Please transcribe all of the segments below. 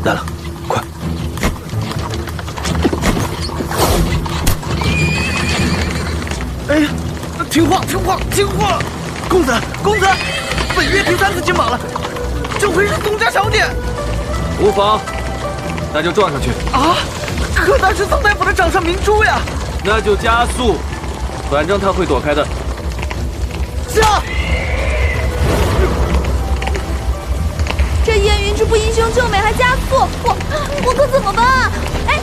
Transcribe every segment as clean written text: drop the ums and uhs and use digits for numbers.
来了，快！哎呀，停晃，停晃，停晃！公子，公子，本月第3次金榜了，这回是宋家小姐。无妨，那就撞上去。啊！可那是宋太府的掌上明珠呀！那就加速，反正他会躲开的。下！这燕云之不英雄救美还加速，我可怎么办啊？哎！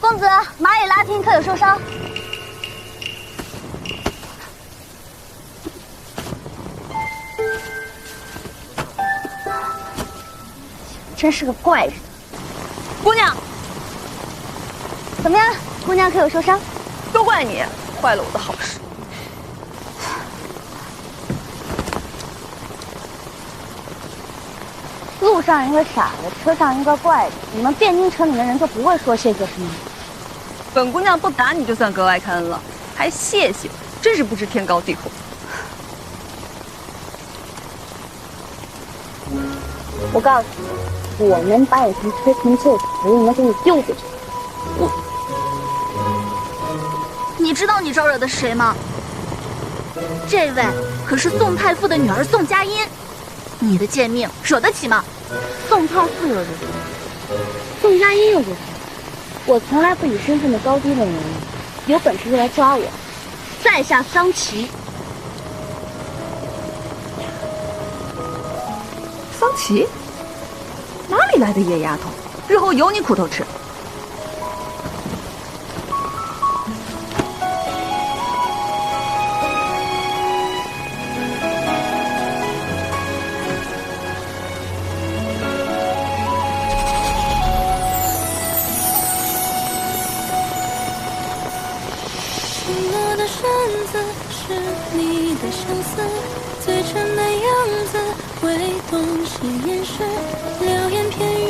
公子，马里拉汀可有受伤？真是个怪人。姑娘，怎么样？姑娘可有受伤？都怪你坏了我的好事。路上一个傻子，车上一个怪的，你们汴京城里的人就不会说谢谢是吗？本姑娘不打你就算格外开恩了，还谢谢，真是不知天高地厚。我告诉你，我能把你从推成旧我也能给你丢回去。你知道你招惹的是谁吗？这位可是宋太傅的女儿宋佳音，你的贱命惹得起吗？宋太傅又如何？宋佳音又如何？我从来不以身份的高低论人，有本事就来抓我，在下桑琪。桑琪，哪里来的野丫头？日后有你苦头吃。是你的相思，最真的样子，唯懂些掩饰，流言片语。